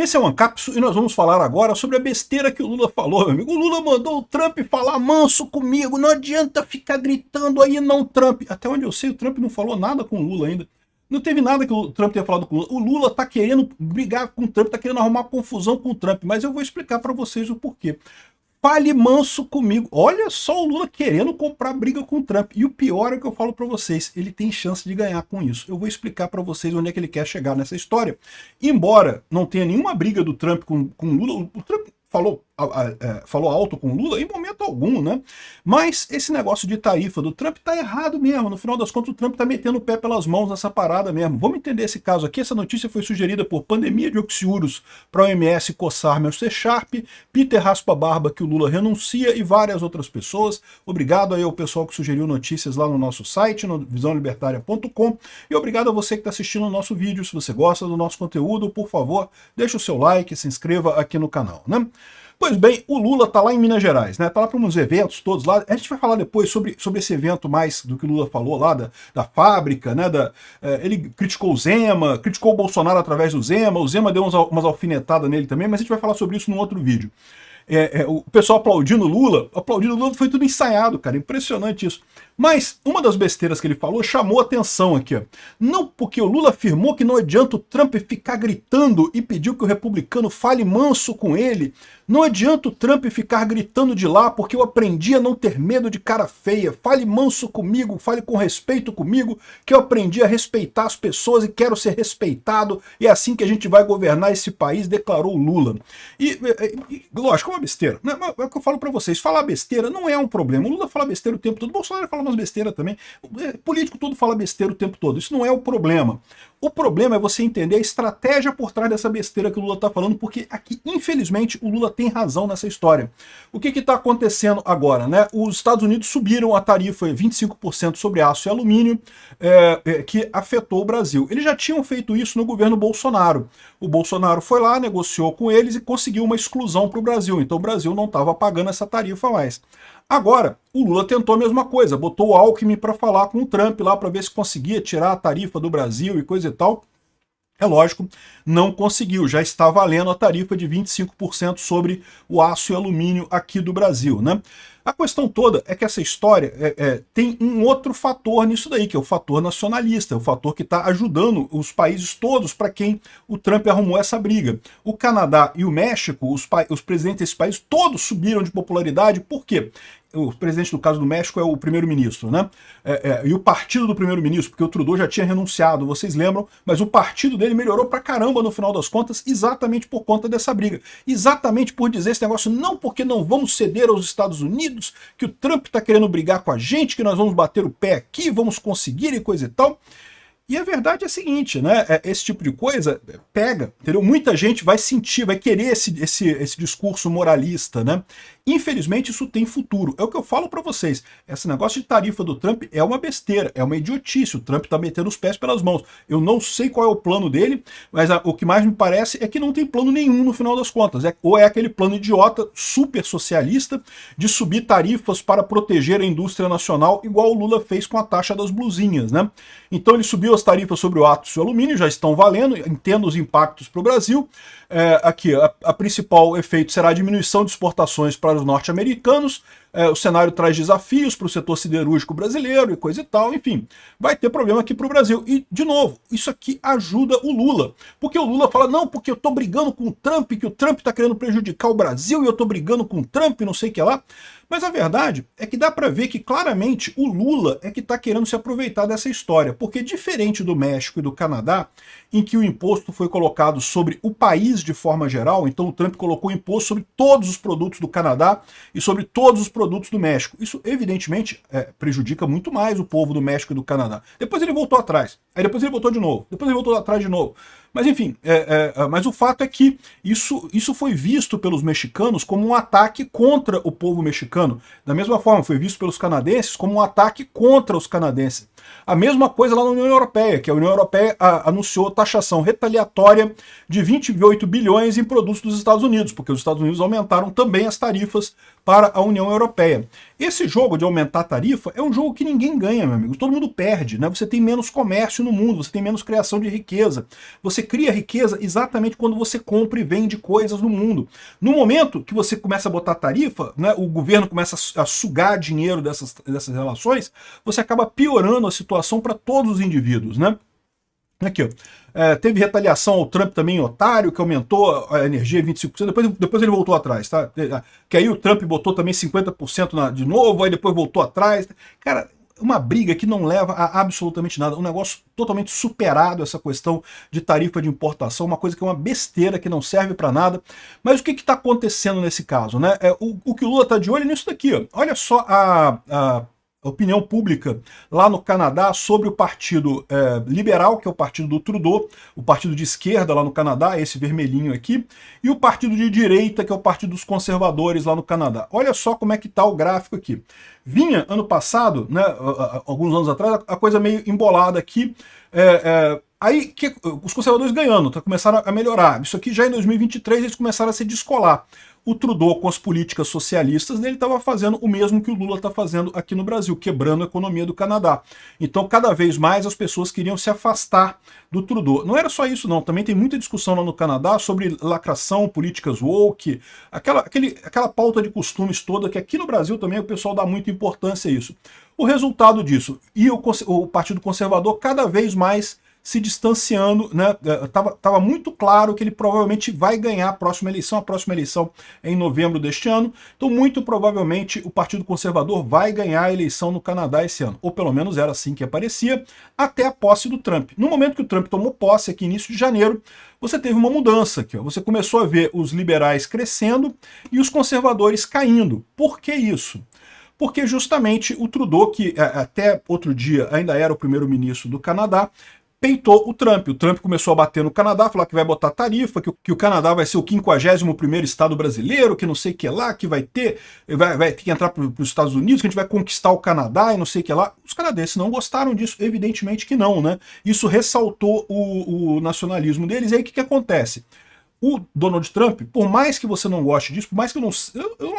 Esse é o Ancapsu e nós vamos falar agora sobre a besteira que o Lula falou, meu amigo. O Lula mandou o Trump falar manso comigo, não adianta ficar gritando aí não, Trump. Até onde eu sei, o Trump não falou nada com o Lula ainda. Não teve nada que o Trump tenha falado com o Lula. O Lula tá querendo brigar com o Trump, tá querendo arrumar confusão com o Trump, mas eu vou explicar para vocês o porquê. Fale manso comigo. Olha só o Lula querendo comprar briga com o Trump. E o pior é o que eu falo para vocês, ele tem chance de ganhar com isso. Eu vou explicar para vocês onde é que ele quer chegar nessa história. Embora não tenha nenhuma briga do Trump com o Lula, o Trump falou alto com o Lula em momento algum, né? Mas esse negócio de tarifa do Trump tá errado mesmo. No final das contas, o Trump tá metendo o pé pelas mãos nessa parada mesmo. Vamos entender esse caso aqui. Essa notícia foi sugerida por Pandemia de Oxiurus para a OMS coçar meu C Sharp, Peter Raspa Barba que o Lula renuncia e várias outras pessoas. Obrigado aí ao pessoal que sugeriu notícias lá no nosso site, no visãolibertaria.com, e obrigado a você que está assistindo o nosso vídeo. Se você gosta do nosso conteúdo, por favor, deixa o seu like, se inscreva aqui no canal, né? Pois bem, o Lula tá lá em Minas Gerais, né? Tá lá para uns eventos todos lá. A gente vai falar depois sobre esse evento mais do que o Lula falou lá, da fábrica, né? Ele criticou o Zema, criticou o Bolsonaro através do Zema, o Zema deu umas alfinetadas nele também, mas a gente vai falar sobre isso num outro vídeo. O pessoal aplaudindo o Lula foi tudo ensaiado, cara, impressionante isso. Mas uma das besteiras que ele falou chamou atenção aqui, ó. Não porque o Lula afirmou que não adianta o Trump ficar gritando e pediu que o republicano fale manso com ele. Não adianta o Trump ficar gritando de lá porque eu aprendi a não ter medo de cara feia. Fale manso comigo, fale com respeito comigo, que eu aprendi a respeitar as pessoas e quero ser respeitado. E é assim que a gente vai governar esse país, declarou o Lula. Lógico, é uma besteira. É o que eu falo pra vocês, falar besteira não é um problema. O Lula fala besteira o tempo todo, o Bolsonaro fala umas besteiras também. O político todo fala besteira o tempo todo. Isso não é o problema. O problema é você entender a estratégia por trás dessa besteira que o Lula está falando, porque aqui, infelizmente, o Lula tem razão nessa história. O que está acontecendo agora, né? Os Estados Unidos subiram a tarifa 25% sobre aço e alumínio, que afetou o Brasil. Eles já tinham feito isso no governo Bolsonaro. O Bolsonaro foi lá, negociou com eles e conseguiu uma exclusão para o Brasil. Então o Brasil não estava pagando essa tarifa mais. Agora, o Lula tentou a mesma coisa, botou o Alckmin para falar com o Trump lá para ver se conseguia tirar a tarifa do Brasil e coisa e tal. É lógico, não conseguiu, já está valendo a tarifa de 25% sobre o aço e alumínio aqui do Brasil, né? A questão toda é que essa história tem um outro fator nisso daí, que é o fator nacionalista, o fator que está ajudando os países todos para quem o Trump arrumou essa briga. O Canadá e o México, os presidentes desses países, todos subiram de popularidade. Por quê? O presidente, no caso do México, é o primeiro-ministro, né? E o partido do primeiro-ministro, porque o Trudeau já tinha renunciado, vocês lembram, mas o partido dele melhorou pra caramba no final das contas, exatamente por conta dessa briga. Exatamente por dizer esse negócio, não porque não vamos ceder aos Estados Unidos, que o Trump tá querendo brigar com a gente, que nós vamos bater o pé aqui, vamos conseguir e coisa e tal. E a verdade é a seguinte, né? Esse tipo de coisa pega, entendeu? Muita gente vai sentir, vai querer esse discurso moralista, né? Infelizmente isso tem futuro. É o que eu falo para vocês. Esse negócio de tarifa do Trump é uma besteira, é uma idiotice. O Trump tá metendo os pés pelas mãos. Eu não sei qual é o plano dele, mas o que mais me parece é que não tem plano nenhum no final das contas. Ou é aquele plano idiota, super socialista, de subir tarifas para proteger a indústria nacional, igual o Lula fez com a taxa das blusinhas, né? Então ele subiu as tarifas sobre o aço e o alumínio, já estão valendo, entendo os impactos para o Brasil. Aqui, a principal efeito será a diminuição de exportações para os norte-americanos. O cenário traz desafios para o setor siderúrgico brasileiro e coisa e tal, enfim, vai ter problema aqui para o Brasil. E, de novo, isso aqui ajuda o Lula, porque o Lula fala, não, porque eu estou brigando com o Trump, que o Trump está querendo prejudicar o Brasil e eu estou brigando com o Trump, não sei o que lá. Mas a verdade é que dá para ver que claramente o Lula é que está querendo se aproveitar dessa história, porque diferente do México e do Canadá, em que o imposto foi colocado sobre o país de forma geral, então o Trump colocou imposto sobre todos os produtos do Canadá e sobre todos os produtos do México. Isso evidentemente prejudica muito mais o povo do México e do Canadá. Depois ele voltou atrás, aí depois ele voltou de novo, depois ele voltou atrás de novo. Mas enfim, mas o fato é que isso foi visto pelos mexicanos como um ataque contra o povo mexicano. Da mesma forma, foi visto pelos canadenses como um ataque contra os canadenses. A mesma coisa lá na União Europeia, que a União Europeia anunciou taxação retaliatória de 28 bilhões em produtos dos Estados Unidos, porque os Estados Unidos aumentaram também as tarifas para a União Europeia. Esse jogo de aumentar a tarifa é um jogo que ninguém ganha, meu amigo. Todo mundo perde, né? Você tem menos comércio no mundo, você tem menos criação de riqueza, você você cria riqueza exatamente quando você compra e vende coisas no mundo. No momento que você começa a botar tarifa, né, o governo começa a sugar dinheiro dessas relações, você acaba piorando a situação para todos os indivíduos, né? Aqui, ó. Teve retaliação ao Trump também, otário, que aumentou a energia em 25%, depois ele voltou atrás, tá? Que aí o Trump botou também 50% de novo, aí depois voltou atrás. Cara, uma briga que não leva a absolutamente nada, um negócio totalmente superado, essa questão de tarifa de importação, uma coisa que é uma besteira, que não serve para nada. Mas o que está acontecendo nesse caso, né? O que o Lula está de olho é nisso daqui, ó. Olha só a opinião pública lá no Canadá sobre o partido liberal, que é o partido do Trudeau, o partido de esquerda lá no Canadá, esse vermelhinho aqui, e o partido de direita, que é o partido dos conservadores lá no Canadá. Olha só como é que está o gráfico aqui. Vinha, ano passado, né, alguns anos atrás, a coisa meio embolada aqui, aí os conservadores ganhando, começaram a melhorar. Isso aqui já em 2023 eles começaram a se descolar. O Trudeau, com as políticas socialistas dele, estava fazendo o mesmo que o Lula está fazendo aqui no Brasil, quebrando a economia do Canadá. Então, cada vez mais as pessoas queriam se afastar do Trudeau. Não era só isso, não. Também tem muita discussão lá no Canadá sobre lacração, políticas woke, aquela pauta de costumes toda, que aqui no Brasil também o pessoal dá muita importância a isso. O resultado disso, e o Partido Conservador cada vez mais se distanciando, né? Tava muito claro que ele provavelmente vai ganhar a próxima eleição é em novembro deste ano, então muito provavelmente o Partido Conservador vai ganhar a eleição no Canadá esse ano, ou pelo menos era assim que aparecia, até a posse do Trump. No momento que o Trump tomou posse aqui início de janeiro, você teve uma mudança aqui, ó. Você começou a ver os liberais crescendo e os conservadores caindo. Por que isso? Porque justamente o Trudeau, que até outro dia ainda era o primeiro-ministro do Canadá, peitou o Trump. O Trump começou a bater no Canadá, falar que vai botar tarifa, que o Canadá vai ser o 51º estado brasileiro, que não sei o que lá, que vai ter que entrar para os Estados Unidos, que a gente vai conquistar o Canadá e não sei o que lá. Os canadenses não gostaram disso, evidentemente que não, né? Isso ressaltou o nacionalismo deles. E aí o que acontece? O Donald Trump, por mais que você não goste disso, por mais que eu não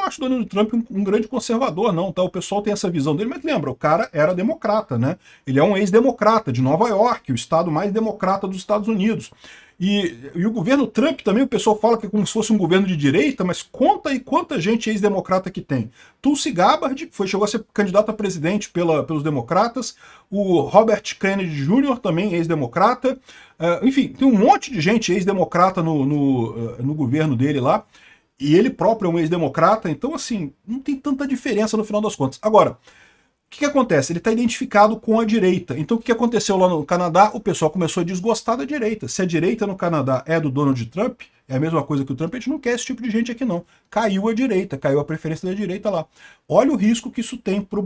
acho o Donald Trump um grande conservador, não, tá? O pessoal tem essa visão dele, mas lembra, o cara era democrata, né? Ele é um ex-democrata de Nova York, o estado mais democrata dos Estados Unidos. E o governo Trump também, o pessoal fala que é como se fosse um governo de direita, mas conta aí quanta gente ex-democrata que tem. Tulsi Gabbard chegou a ser candidato a presidente pelos democratas, o Robert Kennedy Jr. também ex-democrata, enfim, tem um monte de gente ex-democrata no governo dele lá, e ele próprio é um ex-democrata, então assim, não tem tanta diferença no final das contas. Agora, o que acontece? Ele está identificado com a direita. Então o que aconteceu lá no Canadá? O pessoal começou a desgostar da direita. Se a direita no Canadá é do Donald Trump, é a mesma coisa que o Trump, a gente não quer esse tipo de gente aqui não. Caiu a direita, caiu a preferência da direita lá. Olha o risco que isso tem pro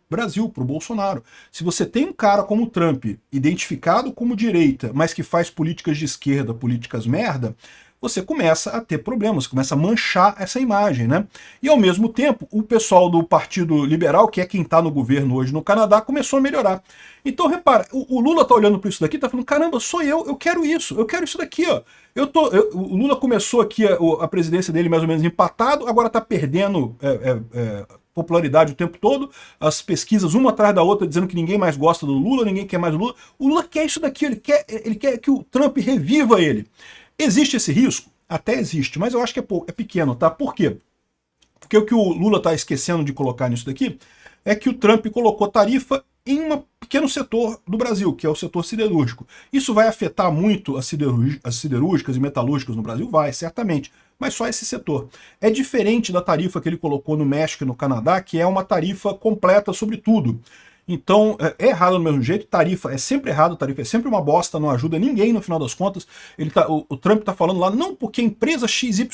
Brasil, pro Bolsonaro. Se você tem um cara como o Trump, identificado como direita, mas que faz políticas de esquerda, políticas merda, você começa a ter problemas, começa a manchar essa imagem, né? E ao mesmo tempo, o pessoal do Partido Liberal, que é quem está no governo hoje no Canadá, começou a melhorar. Então, repara, o Lula tá olhando para isso daqui, tá falando, caramba, sou eu quero isso daqui, ó. O Lula começou aqui a presidência dele mais ou menos empatado, agora tá perdendo popularidade o tempo todo, as pesquisas uma atrás da outra dizendo que ninguém mais gosta do Lula, ninguém quer mais o Lula. O Lula quer isso daqui, ele quer que o Trump reviva ele. Existe esse risco? Até existe, mas eu acho que é pequeno, tá? Por quê? Porque o que o Lula está esquecendo de colocar nisso daqui é que o Trump colocou tarifa em um pequeno setor do Brasil, que é o setor siderúrgico. Isso vai afetar muito as siderúrgicas e metalúrgicas no Brasil? Vai, certamente, mas só esse setor. É diferente da tarifa que ele colocou no México e no Canadá, que é uma tarifa completa sobre tudo. Então, é errado do mesmo jeito, tarifa é sempre errado, tarifa é sempre uma bosta, não ajuda ninguém no final das contas. O Trump está falando lá, não, porque a empresa XYZ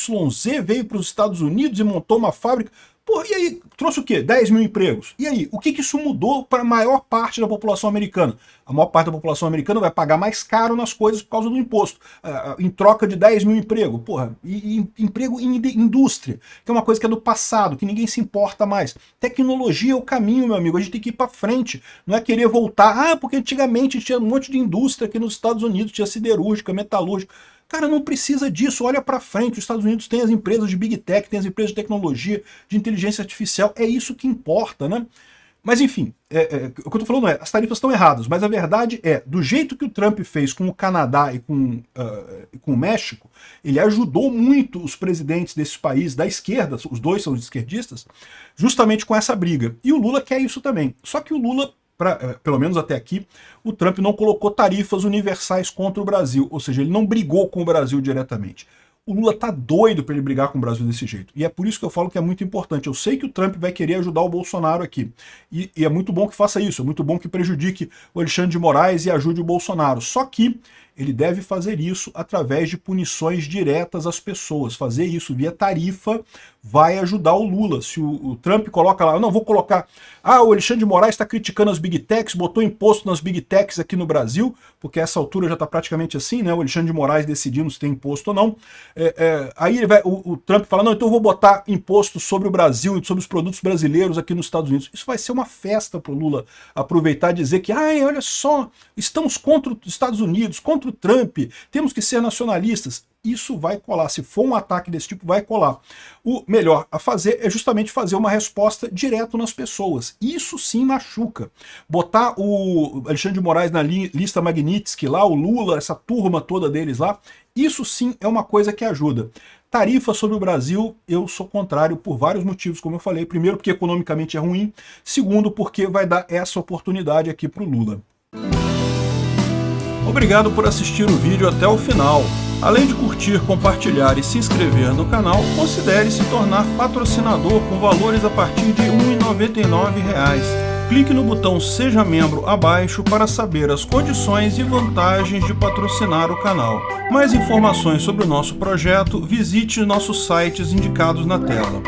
veio para os Estados Unidos e montou uma fábrica. Pô, e aí, trouxe o quê? 10 mil empregos. E aí, o que isso mudou para a maior parte da população americana? A maior parte da população americana vai pagar mais caro nas coisas por causa do imposto, em troca de 10 mil empregos. Porra, e emprego em indústria, que é uma coisa que é do passado, que ninguém se importa mais. Tecnologia é o caminho, meu amigo, a gente tem que ir para frente, não é querer voltar, porque antigamente tinha um monte de indústria aqui nos Estados Unidos, tinha siderúrgica, metalúrgica. Cara, não precisa disso, olha para frente, os Estados Unidos têm as empresas de Big Tech, tem as empresas de tecnologia, de inteligência artificial, é isso que importa, né? Mas enfim, o que eu tô falando as tarifas estão erradas, mas a verdade é, do jeito que o Trump fez com o Canadá e com o México, ele ajudou muito os presidentes desses países da esquerda, os dois são esquerdistas, justamente com essa briga. E o Lula quer isso também. Só que o Lula, pelo menos até aqui, o Trump não colocou tarifas universais contra o Brasil, ou seja, ele não brigou com o Brasil diretamente. O Lula tá doido para ele brigar com o Brasil desse jeito. E é por isso que eu falo que é muito importante. Eu sei que o Trump vai querer ajudar o Bolsonaro aqui. E é muito bom que faça isso. É muito bom que prejudique o Alexandre de Moraes e ajude o Bolsonaro. Só que ele deve fazer isso através de punições diretas às pessoas. Fazer isso via tarifa vai ajudar o Lula. Se o Trump coloca lá, não, vou colocar... o Alexandre de Moraes está criticando as Big Techs, botou imposto nas Big Techs aqui no Brasil, porque a essa altura já está praticamente assim, né? O Alexandre de Moraes decidindo se tem imposto ou não. Aí o Trump fala, não, então eu vou botar imposto sobre o Brasil e sobre os produtos brasileiros aqui nos Estados Unidos. Isso vai ser uma festa para o Lula aproveitar e dizer que, olha só, estamos contra os Estados Unidos, contra o Trump, temos que ser nacionalistas. Isso vai colar, se for um ataque desse tipo, vai colar. O melhor a fazer é justamente fazer uma resposta direto nas pessoas. Isso sim machuca. Botar o Alexandre de Moraes na lista Magnitsky lá, o Lula, essa turma toda deles lá, isso sim é uma coisa que ajuda. Tarifa sobre o Brasil, eu sou contrário por vários motivos, como eu falei. Primeiro, porque economicamente é ruim. Segundo, porque vai dar essa oportunidade aqui para o Lula. Obrigado por assistir o vídeo até o final. Além de curtir, compartilhar e se inscrever no canal, considere se tornar patrocinador com valores a partir de R$ 1,99. Clique no botão Seja Membro abaixo para saber as condições e vantagens de patrocinar o canal. Mais informações sobre o nosso projeto, visite nossos sites indicados na tela.